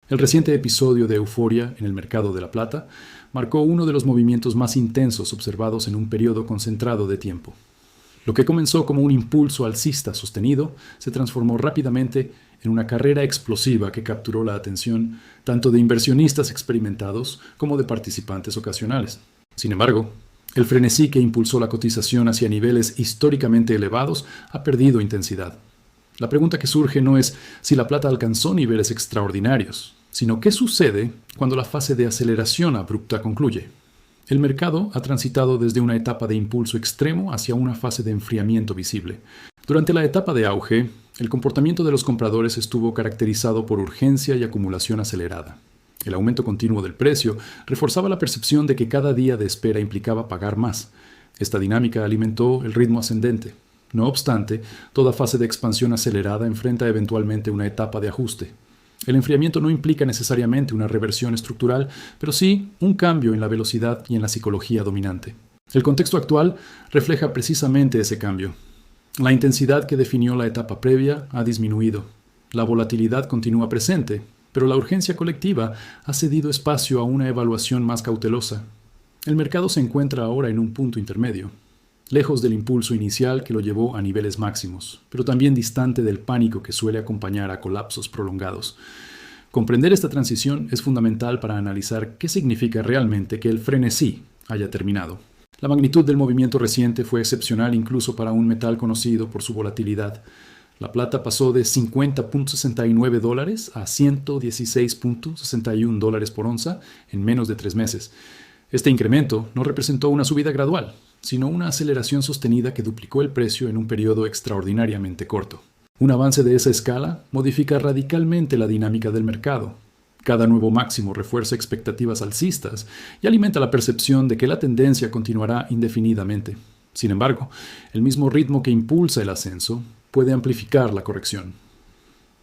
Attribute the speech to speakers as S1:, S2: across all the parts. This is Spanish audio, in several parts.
S1: El reciente episodio de euforia en el mercado de la plata marcó uno de los movimientos más intensos observados en un periodo concentrado de tiempo. Lo que comenzó como un impulso alcista sostenido se transformó rápidamente en una carrera explosiva que capturó la atención tanto de inversionistas experimentados como de participantes ocasionales. Sin embargo, el frenesí que impulsó la cotización hacia niveles históricamente elevados ha perdido intensidad. La pregunta que surge no es si la plata alcanzó niveles extraordinarios, sino qué sucede cuando la fase de aceleración abrupta concluye. El mercado ha transitado desde una etapa de impulso extremo hacia una fase de enfriamiento visible. Durante la etapa de auge, el comportamiento de los compradores estuvo caracterizado por urgencia y acumulación acelerada. El aumento continuo del precio reforzaba la percepción de que cada día de espera implicaba pagar más. Esta dinámica alimentó el ritmo ascendente. No obstante, toda fase de expansión acelerada enfrenta eventualmente una etapa de ajuste. El enfriamiento no implica necesariamente una reversión estructural, pero sí un cambio en la velocidad y en la psicología dominante. El contexto actual refleja precisamente ese cambio. La intensidad que definió la etapa previa ha disminuido. La volatilidad continúa presente, pero la urgencia colectiva ha cedido espacio a una evaluación más cautelosa. El mercado se encuentra ahora en un punto intermedio, lejos del impulso inicial que lo llevó a niveles máximos, pero también distante del pánico que suele acompañar a colapsos prolongados. Comprender esta transición es fundamental para analizar qué significa realmente que el frenesí haya terminado. La magnitud del movimiento reciente fue excepcional incluso para un metal conocido por su volatilidad. La plata pasó de $50.69 a $116.61 por onza en menos de 3 meses. Este incremento no representó una subida gradual, sino una aceleración sostenida que duplicó el precio en un periodo extraordinariamente corto. Un avance de esa escala modifica radicalmente la dinámica del mercado. Cada nuevo máximo refuerza expectativas alcistas y alimenta la percepción de que la tendencia continuará indefinidamente. Sin embargo, el mismo ritmo que impulsa el ascenso puede amplificar la corrección.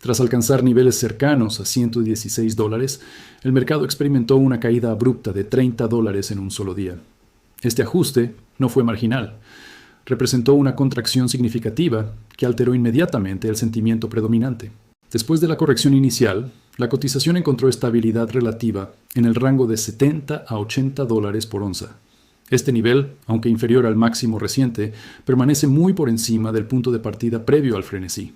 S1: Tras alcanzar niveles cercanos a $116, el mercado experimentó una caída abrupta de $30 en un solo día. Este ajuste no fue marginal. Representó una contracción significativa que alteró inmediatamente el sentimiento predominante. Después de la corrección inicial, la cotización encontró estabilidad relativa en el rango de $70 a $80 por onza. Este nivel, aunque inferior al máximo reciente, permanece muy por encima del punto de partida previo al frenesí.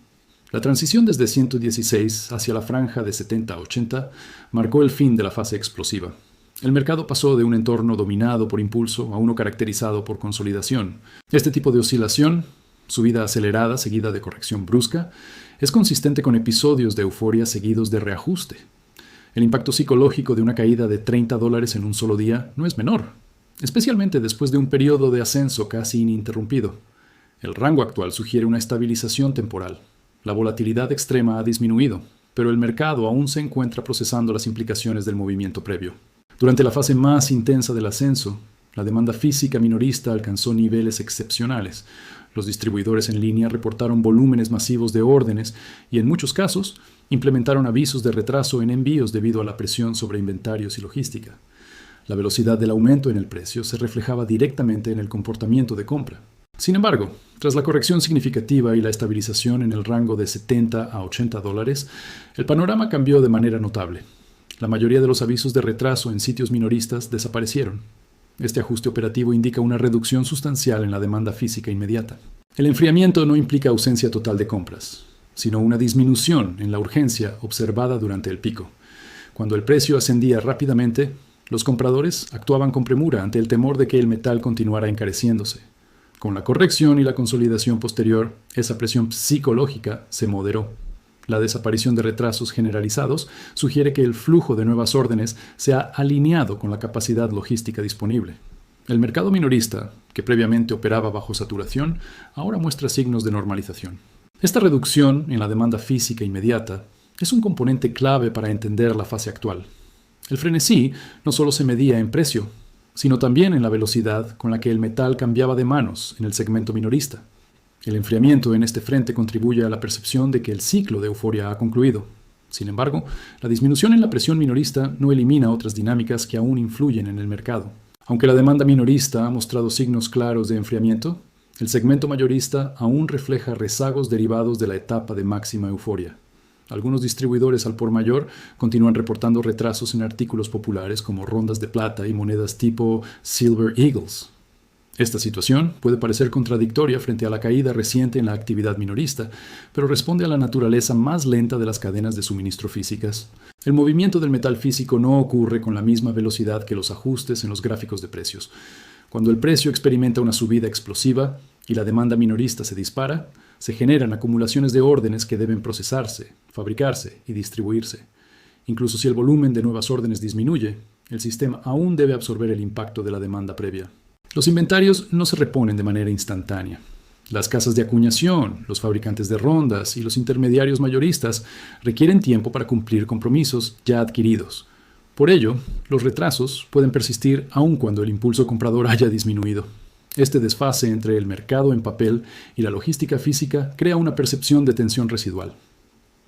S1: La transición desde 116 hacia la franja de 70 a 80 marcó el fin de la fase explosiva. El mercado pasó de un entorno dominado por impulso a uno caracterizado por consolidación. Este tipo de oscilación, subida acelerada seguida de corrección brusca, es consistente con episodios de euforia seguidos de reajuste. El impacto psicológico de una caída de $30 en un solo día no es menor, especialmente después de un periodo de ascenso casi ininterrumpido. El rango actual sugiere una estabilización temporal. La volatilidad extrema ha disminuido, pero el mercado aún se encuentra procesando las implicaciones del movimiento previo. Durante la fase más intensa del ascenso, la demanda física minorista alcanzó niveles excepcionales. Los distribuidores en línea reportaron volúmenes masivos de órdenes y, en muchos casos, implementaron avisos de retraso en envíos debido a la presión sobre inventarios y logística. La velocidad del aumento en el precio se reflejaba directamente en el comportamiento de compra. Sin embargo, tras la corrección significativa y la estabilización en el rango de $70 a $80, el panorama cambió de manera notable. La mayoría de los avisos de retraso en sitios minoristas desaparecieron. Este ajuste operativo indica una reducción sustancial en la demanda física inmediata. El enfriamiento no implica ausencia total de compras, sino una disminución en la urgencia observada durante el pico. Cuando el precio ascendía rápidamente, los compradores actuaban con premura ante el temor de que el metal continuara encareciéndose. Con la corrección y la consolidación posterior, esa presión psicológica se moderó. La desaparición de retrasos generalizados sugiere que el flujo de nuevas órdenes se ha alineado con la capacidad logística disponible. El mercado minorista, que previamente operaba bajo saturación, ahora muestra signos de normalización. Esta reducción en la demanda física inmediata es un componente clave para entender la fase actual. El frenesí no solo se medía en precio, sino también en la velocidad con la que el metal cambiaba de manos en el segmento minorista. El enfriamiento en este frente contribuye a la percepción de que el ciclo de euforia ha concluido. Sin embargo, la disminución en la presión minorista no elimina otras dinámicas que aún influyen en el mercado. Aunque la demanda minorista ha mostrado signos claros de enfriamiento, el segmento mayorista aún refleja rezagos derivados de la etapa de máxima euforia. Algunos distribuidores al por mayor continúan reportando retrasos en artículos populares como rondas de plata y monedas tipo Silver Eagles. Esta situación puede parecer contradictoria frente a la caída reciente en la actividad minorista, pero responde a la naturaleza más lenta de las cadenas de suministro físicas. El movimiento del metal físico no ocurre con la misma velocidad que los ajustes en los gráficos de precios. Cuando el precio experimenta una subida explosiva y la demanda minorista se dispara, se generan acumulaciones de órdenes que deben procesarse, fabricarse y distribuirse. Incluso si el volumen de nuevas órdenes disminuye, el sistema aún debe absorber el impacto de la demanda previa. Los inventarios no se reponen de manera instantánea. Las casas de acuñación, los fabricantes de rondas y los intermediarios mayoristas requieren tiempo para cumplir compromisos ya adquiridos. Por ello, los retrasos pueden persistir aun cuando el impulso comprador haya disminuido. Este desfase entre el mercado en papel y la logística física crea una percepción de tensión residual.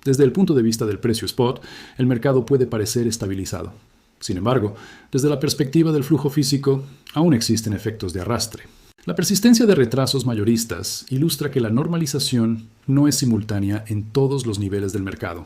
S1: Desde el punto de vista del precio spot, el mercado puede parecer estabilizado. Sin embargo, desde la perspectiva del flujo físico, aún existen efectos de arrastre. La persistencia de retrasos mayoristas ilustra que la normalización no es simultánea en todos los niveles del mercado.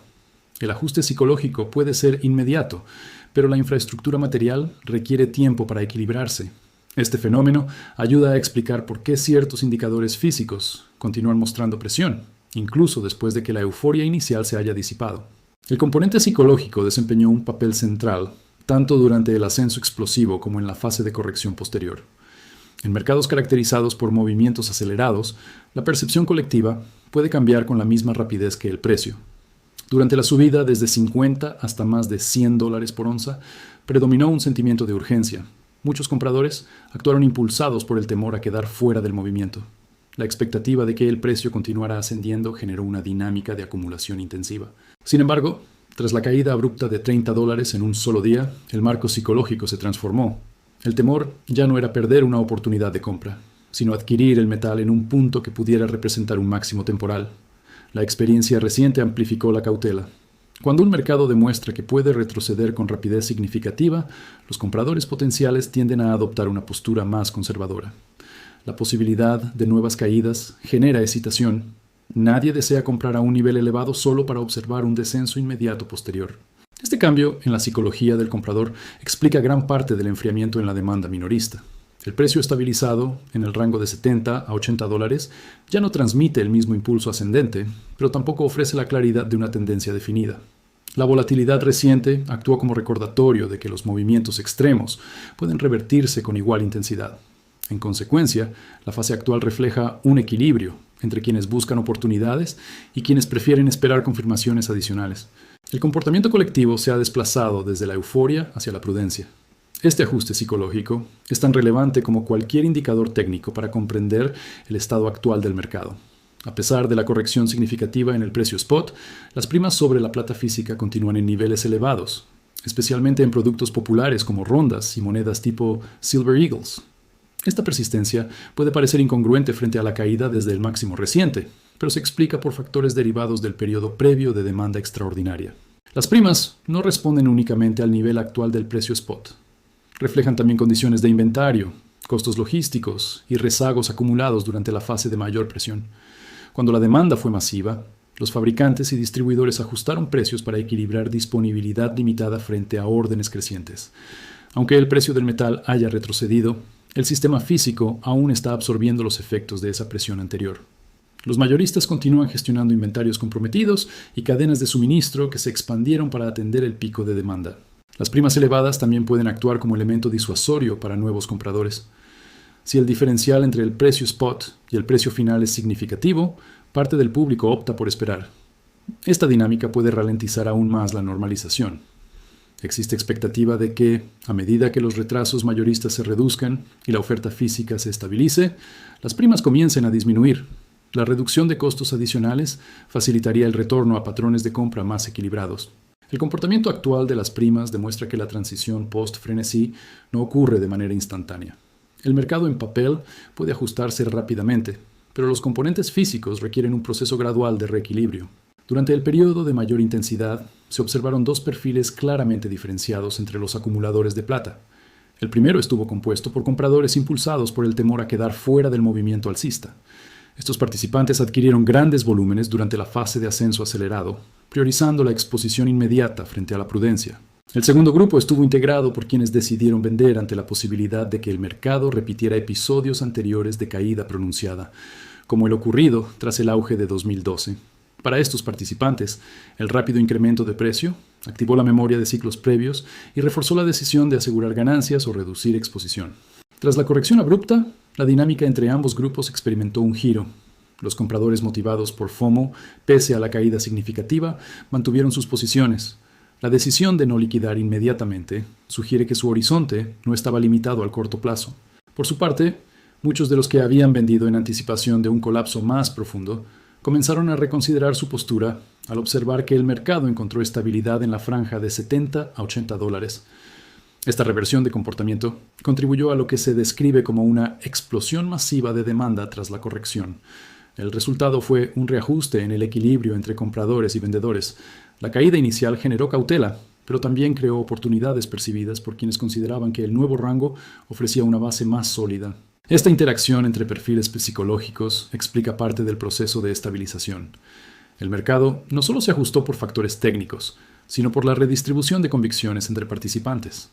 S1: El ajuste psicológico puede ser inmediato, pero la infraestructura material requiere tiempo para equilibrarse. Este fenómeno ayuda a explicar por qué ciertos indicadores físicos continúan mostrando presión, incluso después de que la euforia inicial se haya disipado. El componente psicológico desempeñó un papel central tanto durante el ascenso explosivo como en la fase de corrección posterior. En mercados caracterizados por movimientos acelerados, la percepción colectiva puede cambiar con la misma rapidez que el precio. Durante la subida desde 50 hasta más de $100 por onza, predominó un sentimiento de urgencia. Muchos compradores actuaron impulsados por el temor a quedar fuera del movimiento. La expectativa de que el precio continuara ascendiendo generó una dinámica de acumulación intensiva. Sin embargo, tras la caída abrupta de $30 en un solo día, el marco psicológico se transformó. El temor ya no era perder una oportunidad de compra, sino adquirir el metal en un punto que pudiera representar un máximo temporal. La experiencia reciente amplificó la cautela. Cuando un mercado demuestra que puede retroceder con rapidez significativa, los compradores potenciales tienden a adoptar una postura más conservadora. La posibilidad de nuevas caídas genera excitación. Nadie desea comprar a un nivel elevado solo para observar un descenso inmediato posterior. Este cambio en la psicología del comprador explica gran parte del enfriamiento en la demanda minorista. El precio estabilizado en el rango de $70 a $80 ya no transmite el mismo impulso ascendente, pero tampoco ofrece la claridad de una tendencia definida. La volatilidad reciente actuó como recordatorio de que los movimientos extremos pueden revertirse con igual intensidad. En consecuencia, la fase actual refleja un equilibrio entre quienes buscan oportunidades y quienes prefieren esperar confirmaciones adicionales. El comportamiento colectivo se ha desplazado desde la euforia hacia la prudencia. Este ajuste psicológico es tan relevante como cualquier indicador técnico para comprender el estado actual del mercado. A pesar de la corrección significativa en el precio spot, las primas sobre la plata física continúan en niveles elevados, especialmente en productos populares como rondas y monedas tipo Silver Eagles. Esta persistencia puede parecer incongruente frente a la caída desde el máximo reciente, pero se explica por factores derivados del periodo previo de demanda extraordinaria. Las primas no responden únicamente al nivel actual del precio spot. Reflejan también condiciones de inventario, costos logísticos y rezagos acumulados durante la fase de mayor presión. Cuando la demanda fue masiva, los fabricantes y distribuidores ajustaron precios para equilibrar disponibilidad limitada frente a órdenes crecientes. Aunque el precio del metal haya retrocedido, el sistema físico aún está absorbiendo los efectos de esa presión anterior. Los mayoristas continúan gestionando inventarios comprometidos y cadenas de suministro que se expandieron para atender el pico de demanda. Las primas elevadas también pueden actuar como elemento disuasorio para nuevos compradores. Si el diferencial entre el precio spot y el precio final es significativo, parte del público opta por esperar. Esta dinámica puede ralentizar aún más la normalización. Existe expectativa de que, a medida que los retrasos mayoristas se reduzcan y la oferta física se estabilice, las primas comiencen a disminuir. La reducción de costos adicionales facilitaría el retorno a patrones de compra más equilibrados. El comportamiento actual de las primas demuestra que la transición post-frenesí no ocurre de manera instantánea. El mercado en papel puede ajustarse rápidamente, pero los componentes físicos requieren un proceso gradual de reequilibrio. Durante el periodo de mayor intensidad, se observaron dos perfiles claramente diferenciados entre los acumuladores de plata. El primero estuvo compuesto por compradores impulsados por el temor a quedar fuera del movimiento alcista. Estos participantes adquirieron grandes volúmenes durante la fase de ascenso acelerado, priorizando la exposición inmediata frente a la prudencia. El segundo grupo estuvo integrado por quienes decidieron vender ante la posibilidad de que el mercado repitiera episodios anteriores de caída pronunciada, como el ocurrido tras el auge de 2012. Para estos participantes, el rápido incremento de precio activó la memoria de ciclos previos y reforzó la decisión de asegurar ganancias o reducir exposición. Tras la corrección abrupta, la dinámica entre ambos grupos experimentó un giro. Los compradores motivados por FOMO, pese a la caída significativa, mantuvieron sus posiciones. La decisión de no liquidar inmediatamente sugiere que su horizonte no estaba limitado al corto plazo. Por su parte, muchos de los que habían vendido en anticipación de un colapso más profundo comenzaron a reconsiderar su postura al observar que el mercado encontró estabilidad en la franja de 70 a 80 dólares. Esta reversión de comportamiento contribuyó a lo que se describe como una explosión masiva de demanda tras la corrección. El resultado fue un reajuste en el equilibrio entre compradores y vendedores. La caída inicial generó cautela, pero también creó oportunidades percibidas por quienes consideraban que el nuevo rango ofrecía una base más sólida. Esta interacción entre perfiles psicológicos explica parte del proceso de estabilización. El mercado no solo se ajustó por factores técnicos, sino por la redistribución de convicciones entre participantes.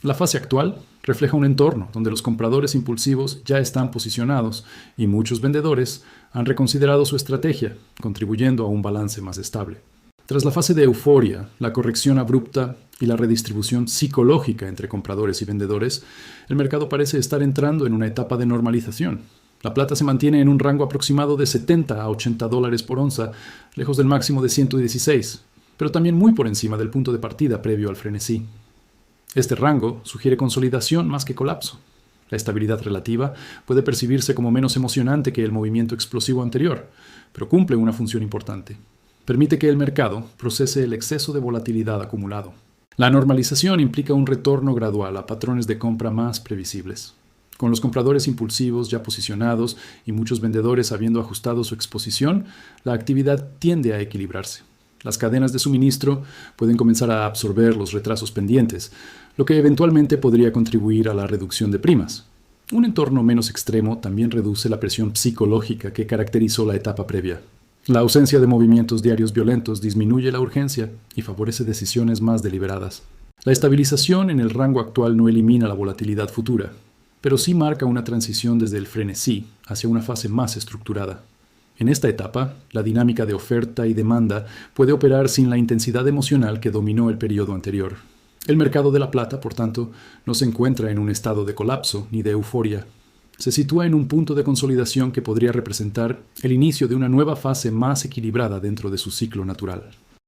S1: La fase actual refleja un entorno donde los compradores impulsivos ya están posicionados y muchos vendedores han reconsiderado su estrategia, contribuyendo a un balance más estable. Tras la fase de euforia, la corrección abrupta y la redistribución psicológica entre compradores y vendedores, el mercado parece estar entrando en una etapa de normalización. La plata se mantiene en un rango aproximado de 70 a 80 dólares por onza, lejos del máximo de 116, pero también muy por encima del punto de partida previo al frenesí. Este rango sugiere consolidación más que colapso. La estabilidad relativa puede percibirse como menos emocionante que el movimiento explosivo anterior, pero cumple una función importante. Permite que el mercado procese el exceso de volatilidad acumulado. La normalización implica un retorno gradual a patrones de compra más previsibles. Con los compradores impulsivos ya posicionados y muchos vendedores habiendo ajustado su exposición, la actividad tiende a equilibrarse. Las cadenas de suministro pueden comenzar a absorber los retrasos pendientes, lo que eventualmente podría contribuir a la reducción de primas. Un entorno menos extremo también reduce la presión psicológica que caracterizó la etapa previa. La ausencia de movimientos diarios violentos disminuye la urgencia y favorece decisiones más deliberadas. La estabilización en el rango actual no elimina la volatilidad futura, pero sí marca una transición desde el frenesí hacia una fase más estructurada. En esta etapa, la dinámica de oferta y demanda puede operar sin la intensidad emocional que dominó el periodo anterior. El mercado de la plata, por tanto, no se encuentra en un estado de colapso ni de euforia. Se sitúa en un punto de consolidación que podría representar el inicio de una nueva fase más equilibrada dentro de su ciclo natural.